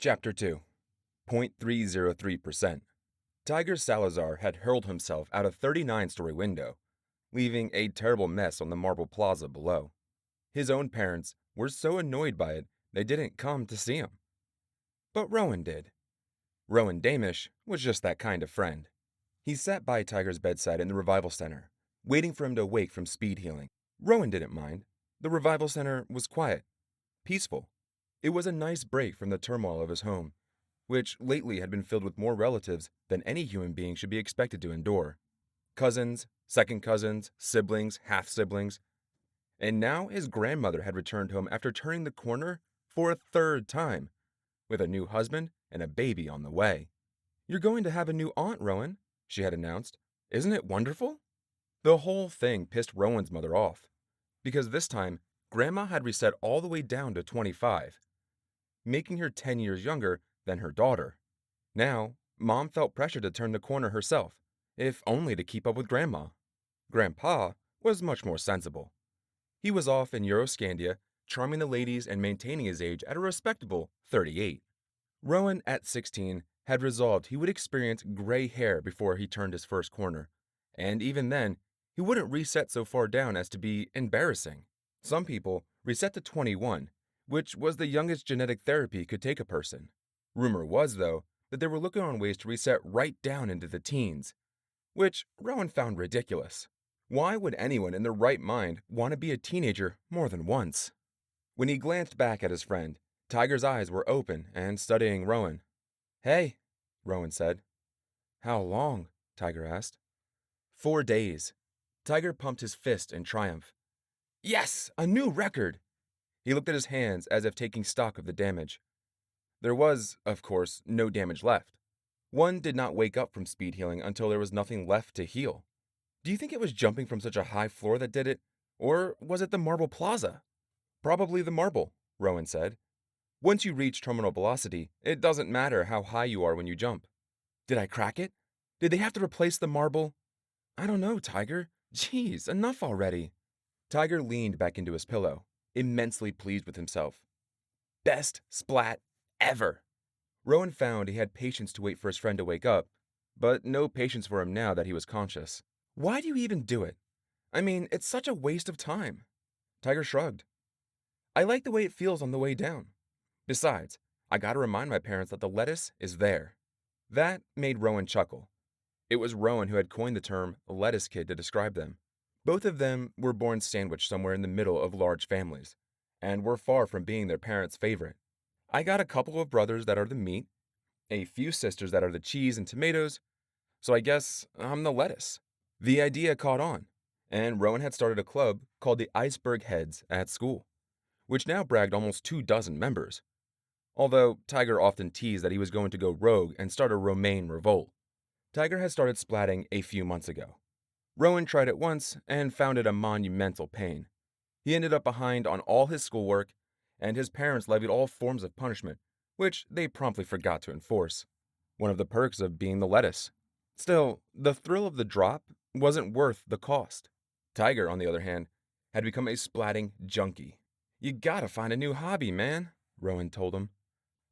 Chapter 2. 0.303%. Tiger Salazar had hurled himself out a 39-story window, leaving a terrible mess on the marble plaza below. His own parents were so annoyed by it they didn't come to see him. But Rowan did. Rowan Damish was just that kind of friend. He sat by Tiger's bedside in the Revival Center, waiting for him to wake from speed healing. Rowan didn't mind. The Revival Center was quiet, peaceful. It was a nice break from the turmoil of his home, which lately had been filled with more relatives than any human being should be expected to endure. Cousins, second cousins, siblings, half-siblings. And now his grandmother had returned home after turning the corner for a third time, with a new husband and a baby on the way. "You're going to have a new aunt, Rowan," she had announced. "Isn't it wonderful?" The whole thing pissed Rowan's mother off, because this time, Grandma had reset all the way down to 25, making her 10 years younger than her daughter. Now, Mom felt pressure to turn the corner herself, if only to keep up with Grandma. Grandpa was much more sensible. He was off in Euroscandia, charming the ladies and maintaining his age at a respectable 38. Rowan, at 16, had resolved he would experience gray hair before he turned his first corner, and even then, he wouldn't reset so far down as to be embarrassing. Some people reset to 21, which was the youngest genetic therapy could take a person. Rumor was, though, that they were looking on ways to reset right down into the teens, which Rowan found ridiculous. Why would anyone in their right mind want to be a teenager more than once? When he glanced back at his friend, Tiger's eyes were open and studying Rowan. "Hey," Rowan said. "How long?" Tiger asked. 4 days. Tiger pumped his fist in triumph. "Yes, a new record!" He looked at his hands as if taking stock of the damage. There was, of course, no damage left. One did not wake up from speed healing until there was nothing left to heal. Do you think it was jumping from such a high floor that did it? Or was it the marble plaza? "Probably the marble," Rowan said. "Once you reach terminal velocity, it doesn't matter how high you are when you jump." "Did I crack it? Did they have to replace the marble?" "I don't know, Tiger. Jeez, enough already." Tiger leaned back into his pillow, immensely pleased with himself. Best splat ever. Rowan found he had patience to wait for his friend to wake up, but no patience for him now that he was conscious. "Why do you even do it? I mean, it's such a waste of time." Tiger shrugged. "I like the way it feels on the way down. Besides, I gotta remind my parents that the lettuce is there." That made Rowan chuckle. It was Rowan who had coined the term lettuce kid to describe them. Both of them were born sandwiched somewhere in the middle of large families, and were far from being their parents' favorite. "I got a couple of brothers that are the meat, a few sisters that are the cheese and tomatoes, so I guess I'm the lettuce." The idea caught on, and Rowan had started a club called the Iceberg Heads at school, which now bragged almost 24 members. Although Tiger often teased that he was going to go rogue and start a Romaine revolt. Tiger had started splatting a few months ago. Rowan tried it once and found it a monumental pain. He ended up behind on all his schoolwork, and his parents levied all forms of punishment, which they promptly forgot to enforce. One of the perks of being the lettuce. Still, the thrill of the drop wasn't worth the cost. Tiger, on the other hand, had become a splatting junkie. "You gotta find a new hobby, man," Rowan told him.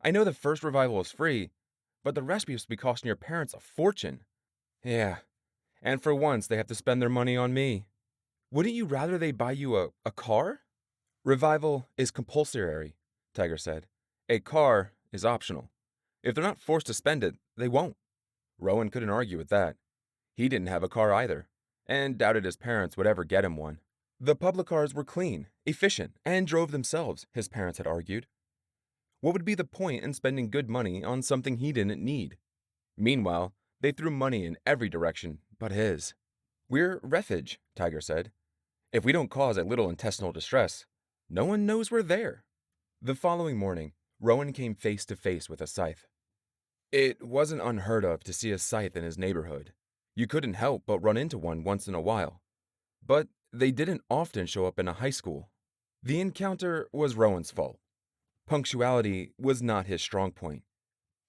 "I know the first revival is free, but the rest used to be costing your parents a fortune." "Yeah, and for once they have to spend their money on me." "Wouldn't you rather they buy you a car?" "Revival is compulsory," Tiger said. "A car is optional. If they're not forced to spend it, they won't." Rowan couldn't argue with that. He didn't have a car either, and doubted his parents would ever get him one. The public cars were clean, efficient, and drove themselves, his parents had argued. What would be the point in spending good money on something he didn't need? Meanwhile, they threw money in every direction but his. "We're refuge," Tiger said. "If we don't cause a little intestinal distress, no one knows we're there." The following morning, Rowan came face to face with a scythe. It wasn't unheard of to see a scythe in his neighborhood. You couldn't help but run into one once in a while. But they didn't often show up in a high school. The encounter was Rowan's fault. Punctuality was not his strong point,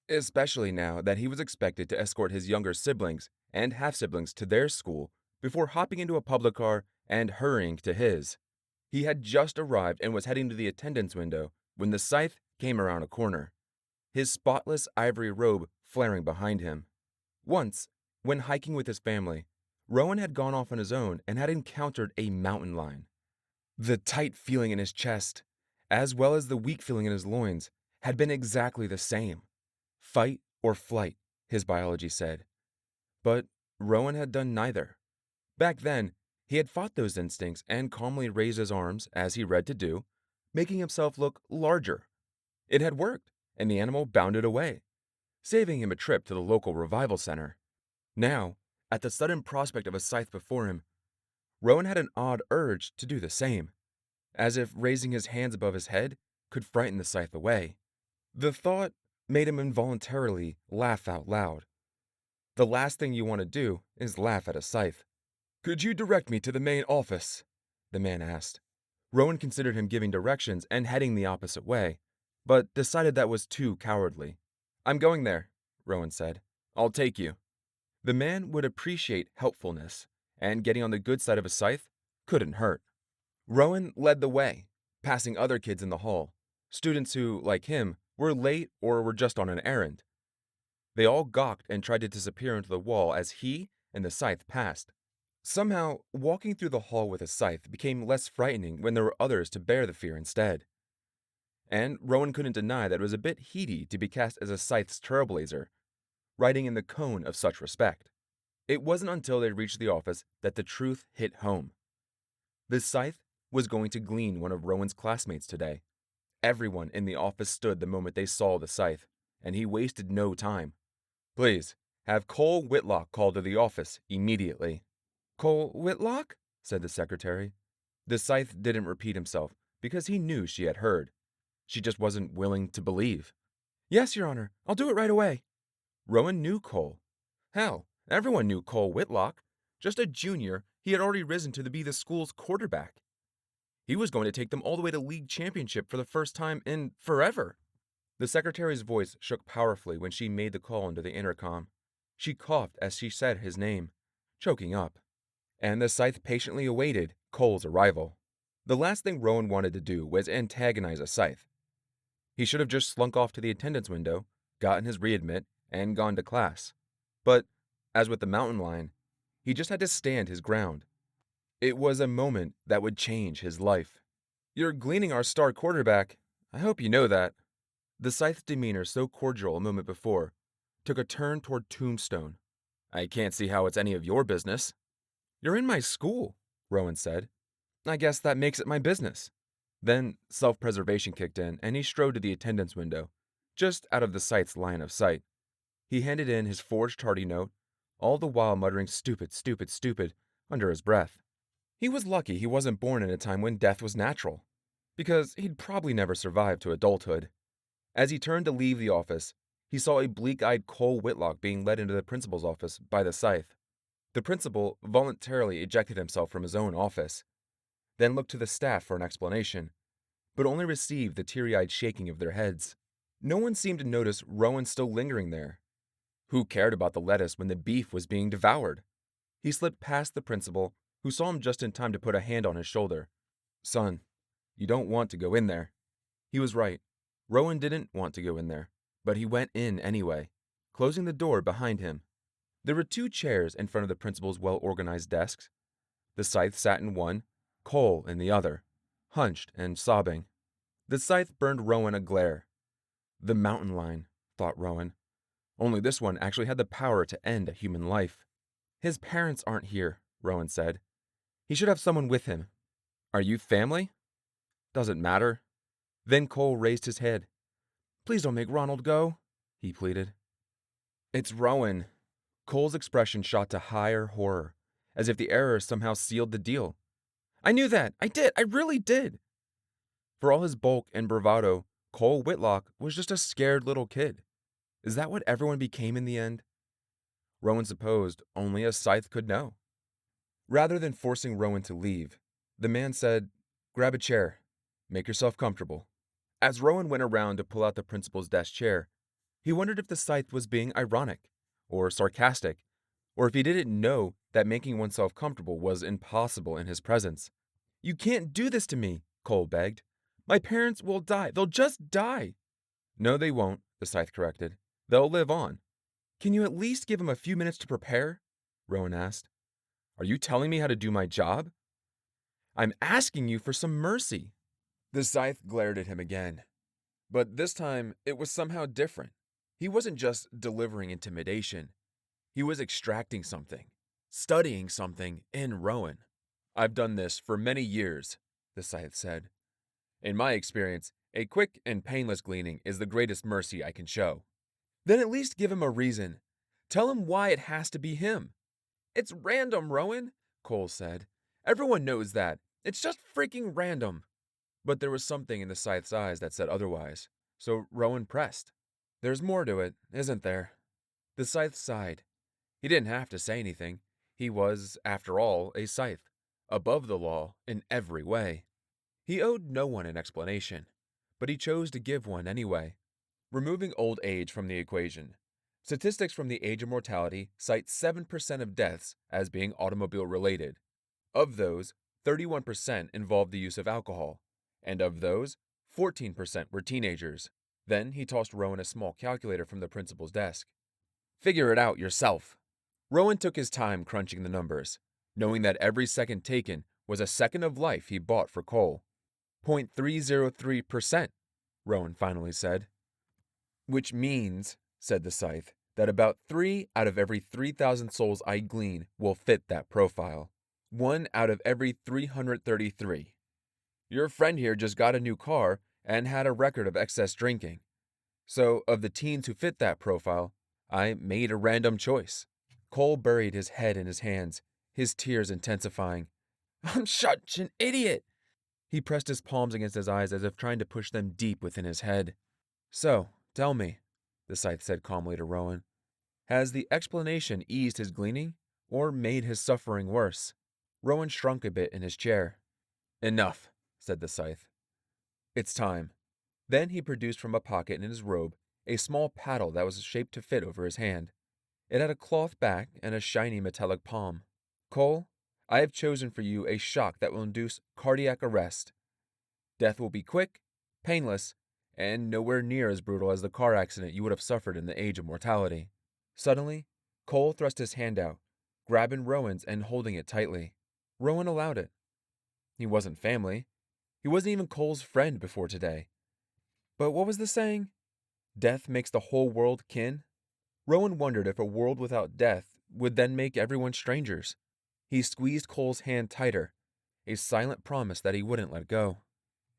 especially now that he was expected to escort his younger siblings and half-siblings to their school before hopping into a public car and hurrying to his. He had just arrived and was heading to the attendance window when the scythe came around a corner. his spotless ivory robe flaring behind him. Once, when hiking with his family, Rowan had gone off on his own and had encountered a mountain lion. The tight feeling in his chest, as well as the weak feeling in his loins, had been exactly the same. Fight or flight, his biology said. But Rowan had done neither. Back then, he had fought those instincts and calmly raised his arms, as he read to do, making himself look larger. It had worked, and the animal bounded away, saving him a trip to the local revival center. Now, at the sudden prospect of a scythe before him, Rowan had an odd urge to do the same, as if raising his hands above his head could frighten the scythe away. The thought made him involuntarily laugh out loud. The last thing you want to do is laugh at a scythe. "Could you direct me to the main office?" the man asked. Rowan considered him giving directions and heading the opposite way, but decided that was too cowardly. "I'm going there," Rowan said. "I'll take you." The man would appreciate helpfulness, and getting on the good side of a scythe couldn't hurt. Rowan led the way, passing other kids in the hall, students who, like him, were late or were just on an errand. They all gawked and tried to disappear into the wall as he and the scythe passed. Somehow, walking through the hall with a scythe became less frightening when there were others to bear the fear instead. And Rowan couldn't deny that it was a bit heady to be cast as a scythe's trailblazer, riding in the cone of such respect. It wasn't until they reached the office that the truth hit home. The scythe was going to glean one of Rowan's classmates today. Everyone in the office stood the moment they saw the scythe, and he wasted no time. "Please, have Cole Whitlock called to the office immediately." "Cole Whitlock?" said the secretary. The scythe didn't repeat himself because he knew she had heard. She just wasn't willing to believe. "Yes, Your Honor, I'll do it right away." Rowan knew Cole. Hell, everyone knew Cole Whitlock. Just a junior, he had already risen to be the school's quarterback. He was going to take them all the way to league championship for the first time in forever. The secretary's voice shook powerfully when she made the call into the intercom. She coughed as she said his name, choking up. And the scythe patiently awaited Cole's arrival. The last thing Rowan wanted to do was antagonize a scythe. He should have just slunk off to the attendance window, gotten his readmit, and gone to class. But, as with the mountain lion, he just had to stand his ground. It was a moment that would change his life. "You're gleaning our star quarterback. I hope you know that." The scythe's demeanor, so cordial a moment before, took a turn toward tombstone. "I can't see how it's any of your business." "You're in my school," Rowan said. "I guess that makes it my business." Then self-preservation kicked in, and he strode to the attendance window, just out of the scythe's line of sight. He handed in his forged tardy note, all the while muttering "stupid, stupid, stupid" under his breath. He was lucky he wasn't born in a time when death was natural, because he'd probably never survive to adulthood. As he turned to leave the office, he saw a bleak-eyed Cole Whitlock being led into the principal's office by the scythe. The principal voluntarily ejected himself from his own office, then looked to the staff for an explanation, but only received the teary-eyed shaking of their heads. No one seemed to notice Rowan still lingering there. Who cared about the lettuce when the beef was being devoured? He slipped past the principal, who saw him just in time to put a hand on his shoulder. "Son, you don't want to go in there." He was right. Rowan didn't want to go in there, but he went in anyway, closing the door behind him. There were 2 chairs in front of the principal's well-organized desks. The scythe sat in one, Cole in the other, hunched and sobbing. The scythe burned Rowan a glare. The mountain lion, thought Rowan. Only this one actually had the power to end a human life. "His parents aren't here," Rowan said. "He should have someone with him." "Are you family?" "Doesn't matter." Then Cole raised his head. "Please don't make Ronald go," he pleaded. "It's Rowan." Cole's expression shot to higher horror, as if the error somehow sealed the deal. "I knew that! I did! I really did!" For all his bulk and bravado, Cole Whitlock was just a scared little kid. Is that what everyone became in the end? Rowan supposed only a scythe could know. Rather than forcing Rowan to leave, the man said, "Grab a chair. Make yourself comfortable." As Rowan went around to pull out the principal's desk chair, he wondered if the scythe was being ironic, or sarcastic, or if he didn't know that making oneself comfortable was impossible in his presence. "You can't do this to me," Cole begged. "My parents will die. They'll just die." "No, they won't," the Scythe corrected. They'll live on. Can you at least give him a few minutes to prepare? Rowan asked. Are you telling me how to do my job? I'm asking you for some mercy. The Scythe glared at him again. But this time, it was somehow different. He wasn't just delivering intimidation. He was extracting something, studying something in Rowan. I've done this for many years, the Scythe said. In my experience, a quick and painless gleaning is the greatest mercy I can show. Then at least give him a reason. Tell him why it has to be him. It's random, Rowan, Cole said. Everyone knows that. It's just freaking random. But there was something in the Scythe's eyes that said otherwise, so Rowan pressed. There's more to it, isn't there? The Scythe sighed. He didn't have to say anything. He was, after all, a Scythe, above the law in every way. He owed no one an explanation, but he chose to give one anyway. Removing old age from the equation, statistics from the Age of Mortality cite 7% of deaths as being automobile-related. Of those, 31% involved the use of alcohol, and of those, 14% were teenagers. Then he tossed Rowan a small calculator from the principal's desk. Figure it out yourself. Rowan took his time crunching the numbers, knowing that every second taken was a second of life he bought for Cole. 0.303%, Rowan finally said. Which means, said the Scythe, that about 3 out of every 3,000 souls I glean will fit that profile. 1 out of every 333. Your friend here just got a new car and had a record of excess drinking. So, of the teens who fit that profile, I made a random choice. Cole buried his head in his hands, his tears intensifying. I'm such an idiot! He pressed his palms against his eyes as if trying to push them deep within his head. So, tell me, the Scythe said calmly to Rowan, has the explanation eased his gleaning or made his suffering worse? Rowan shrunk a bit in his chair. Enough, said the Scythe. It's time. Then he produced from a pocket in his robe a small paddle that was shaped to fit over his hand. It had a cloth back and a shiny metallic palm. Cole, I have chosen for you a shock that will induce cardiac arrest. Death will be quick, painless, and nowhere near as brutal as the car accident you would have suffered in the Age of Mortality. Suddenly, Cole thrust his hand out, grabbing Rowan's and holding it tightly. Rowan allowed it. He wasn't family. He wasn't even Cole's friend before today. But what was the saying? Death makes the whole world kin? Rowan wondered if a world without death would then make everyone strangers. He squeezed Cole's hand tighter, a silent promise that he wouldn't let go.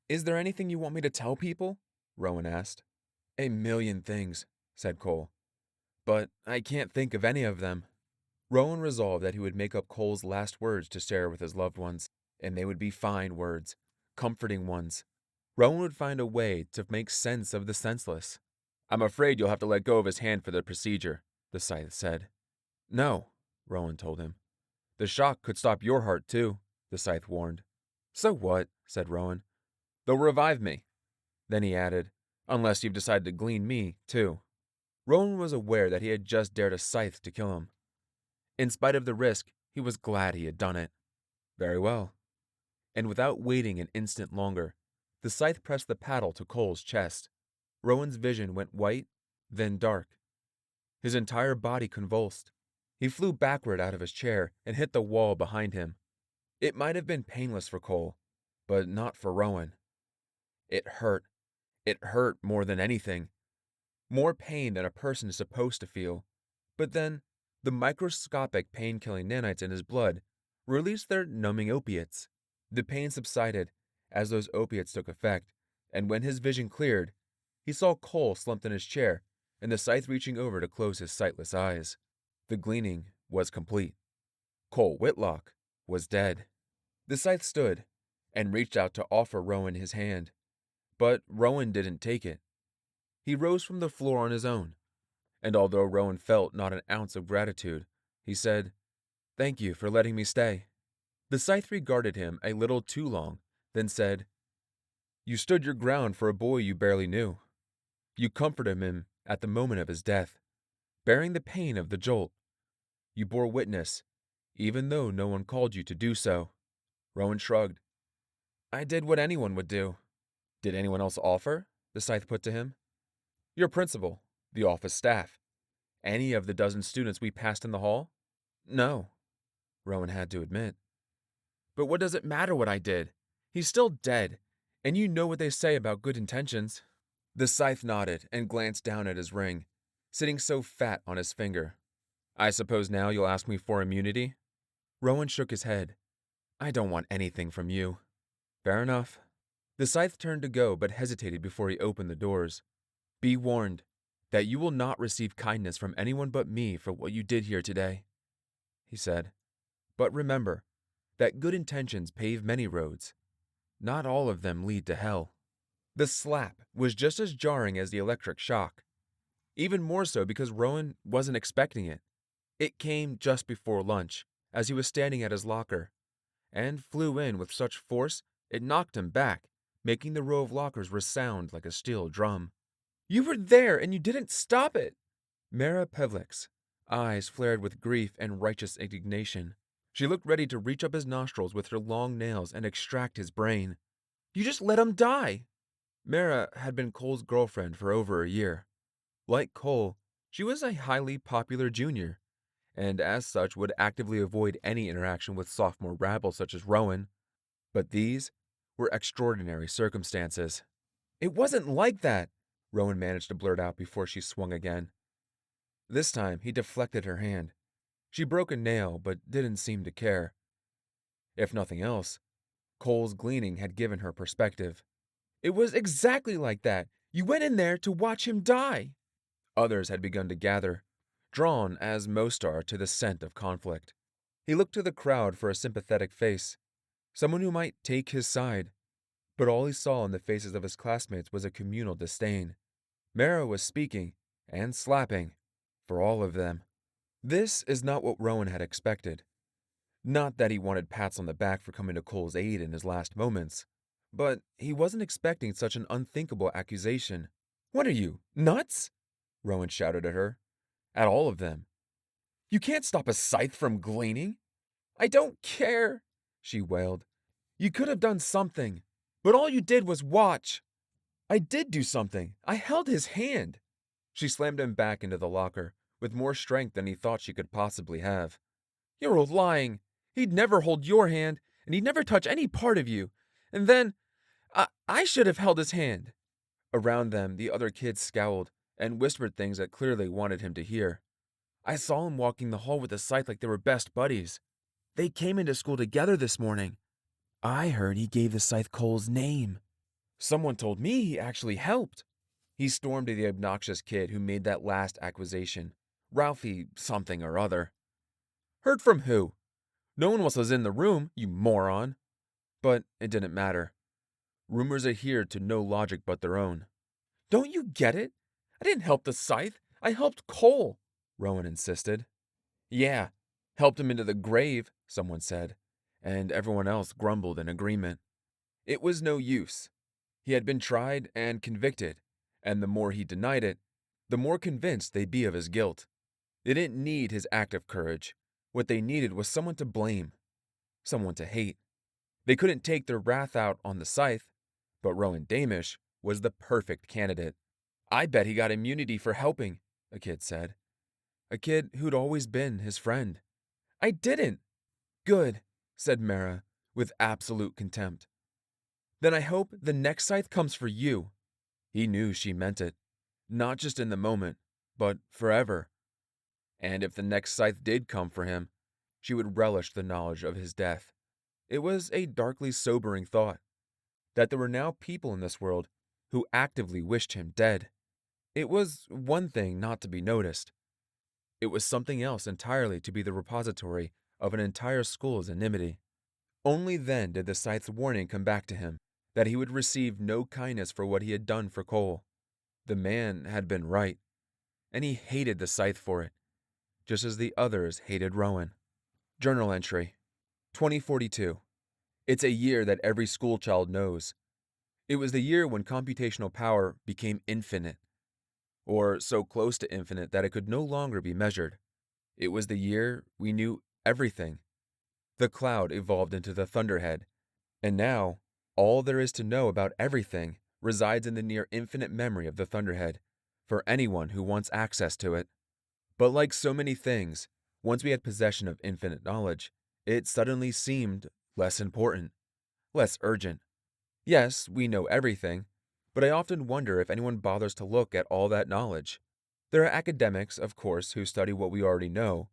Is there anything you want me to tell people? Rowan asked. A million things, said Cole. But I can't think of any of them. Rowan resolved that he would make up Cole's last words to share with his loved ones, and they would be fine words, comforting ones. Rowan would find a way to make sense of the senseless. I'm afraid you'll have to let go of his hand for the procedure, the Scythe said. No, Rowan told him. The shock could stop your heart too, the Scythe warned. So what, said Rowan. They'll revive me. Then he added, unless you've decided to glean me, too. Rowan was aware that he had just dared a Scythe to kill him. In spite of the risk, he was glad he had done it. Very well. And without waiting an instant longer, the Scythe pressed the paddle to Cole's chest. Rowan's vision went white, then dark. His entire body convulsed. He flew backward out of his chair and hit the wall behind him. It might have been painless for Cole, but not for Rowan. It hurt. It hurt more than anything. More pain than a person is supposed to feel. But then, the microscopic pain-killing nanites in his blood released their numbing opiates. The pain subsided as those opiates took effect, and when his vision cleared, he saw Cole slumped in his chair and the Scythe reaching over to close his sightless eyes. The gleaning was complete. Cole Whitlock was dead. The Scythe stood and reached out to offer Rowan his hand, but Rowan didn't take it. He rose from the floor on his own, and although Rowan felt not an ounce of gratitude, he said, Thank you for letting me stay. The Scythe regarded him a little too long, then said, You stood your ground for a boy you barely knew. You comforted him at the moment of his death, bearing the pain of the jolt. You bore witness, even though no one called you to do so. Rowan shrugged. I did what anyone would do. Did anyone else offer? The Scythe put to him. Your principal, the office staff, any of the dozen students we passed in the hall? No, Rowan had to admit. But what does it matter what I did? He's still dead, and you know what they say about good intentions. The Scythe nodded and glanced down at his ring, sitting so fat on his finger. I suppose now you'll ask me for immunity? Rowan shook his head. I don't want anything from you. Fair enough. The Scythe turned to go but hesitated before he opened the doors. Be warned that you will not receive kindness from anyone but me for what you did here today, he said. But remember that good intentions pave many roads. Not all of them lead to hell. The slap was just as jarring as the electric shock, even more so because Rowan wasn't expecting it. It came just before lunch, as he was standing at his locker, and flew in with such force it knocked him back, making the row of lockers resound like a steel drum. You were there and you didn't stop it! Mara Pevlik's eyes flared with grief and righteous indignation. She looked ready to reach up his nostrils with her long nails and extract his brain. You just let him die! Mara had been Cole's girlfriend for over a year. Like Cole, she was a highly popular junior, and as such would actively avoid any interaction with sophomore rabble such as Rowan. But these were extraordinary circumstances. It wasn't like that, Rowan managed to blurt out before she swung again. This time, he deflected her hand. She broke a nail, but didn't seem to care. If nothing else, Cole's gleaning had given her perspective. It was exactly like that. You went in there to watch him die. Others had begun to gather, drawn as most are to the scent of conflict. He looked to the crowd for a sympathetic face, someone who might take his side, but all he saw in the faces of his classmates was a communal disdain. Mara was speaking and slapping for all of them. This is not what Rowan had expected. Not that he wanted pats on the back for coming to Cole's aid in his last moments, but he wasn't expecting such an unthinkable accusation. What are you, nuts? Rowan shouted at her. At all of them. You can't stop a scythe from gleaning. I don't care, she wailed. You could have done something, but all you did was watch. I did do something. I held his hand. She slammed him back into the locker, with more strength than he thought she could possibly have. You're lying. He'd never hold your hand, and he'd never touch any part of you. And then, I should have held his hand. Around them, the other kids scowled and whispered things that clearly wanted him to hear. I saw him walking the hall with the Scythe like they were best buddies. They came into school together this morning. I heard he gave the Scythe Cole's name. Someone told me he actually helped. He stormed to the obnoxious kid who made that last accusation, Ralphie something or other. Heard from who? No one else was in the room, you moron. But it didn't matter. Rumors adhered to no logic but their own. Don't you get it? I didn't help the Scythe. I helped Cole, Rowan insisted. Yeah, helped him into the grave, someone said, and everyone else grumbled in agreement. It was no use. He had been tried and convicted, and the more he denied it, the more convinced they'd be of his guilt. They didn't need his act of courage. What they needed was someone to blame, someone to hate. They couldn't take their wrath out on the Scythe, but Rowan Damish was the perfect candidate. I bet he got immunity for helping, a kid said. A kid who'd always been his friend. I didn't. Good, said Mara, with absolute contempt. Then I hope the next Scythe comes for you. He knew she meant it, not just in the moment, but forever. And if the next Scythe did come for him, she would relish the knowledge of his death. It was a darkly sobering thought, that there were now people in this world who actively wished him dead. It was one thing not to be noticed. It was something else entirely to be the repository of an entire school's enmity. Only then did the Scythe's warning come back to him, that he would receive no kindness for what he had done for Cole. The man had been right, and he hated the Scythe for it, just as the others hated Rowan. Journal entry, 2042. It's a year that every schoolchild knows. It was the year when computational power became infinite, or so close to infinite that it could no longer be measured. It was the year we knew everything. The cloud evolved into the thunderhead, and now all there is to know about everything resides in the near infinite memory of the thunderhead, for anyone who wants access to it. But like so many things, once we had possession of infinite knowledge, it suddenly seemed less important, less urgent. Yes, we know everything, but I often wonder if anyone bothers to look at all that knowledge. There are academics, of course, who study what we already know,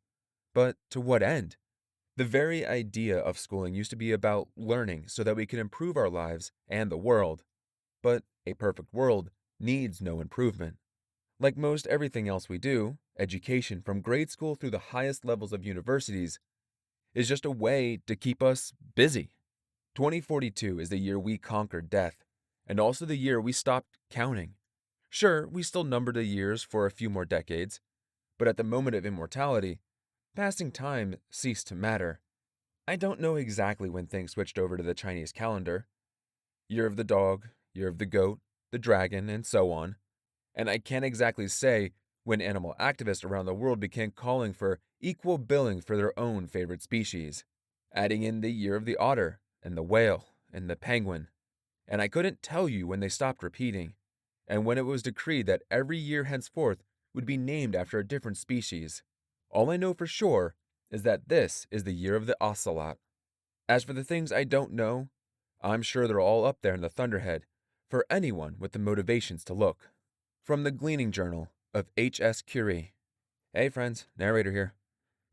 but to what end? The very idea of schooling used to be about learning so that we can improve our lives and the world. But a perfect world needs no improvement. Like most everything else we do, education from grade school through the highest levels of universities is just a way to keep us busy. 2042 is the year we conquered death, and also the year we stopped counting. Sure, we still number the years for a few more decades, but at the moment of immortality, passing time ceased to matter. I don't know exactly when things switched over to the Chinese calendar. Year of the dog, year of the goat, the dragon, and so on. And I can't exactly say when animal activists around the world began calling for equal billing for their own favorite species, adding in the year of the otter, and the whale, and the penguin. And I couldn't tell you when they stopped repeating, and when it was decreed that every year henceforth would be named after a different species. All I know for sure is that this is the year of the ocelot. As for the things I don't know, I'm sure they're all up there in the Thunderhead for anyone with the motivations to look. From the Gleaning Journal of H.S. Curie. Hey friends, narrator here.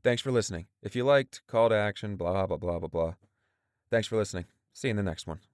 Thanks for listening. If you liked, call to action, blah blah blah blah blah. Thanks for listening. See you in the next one.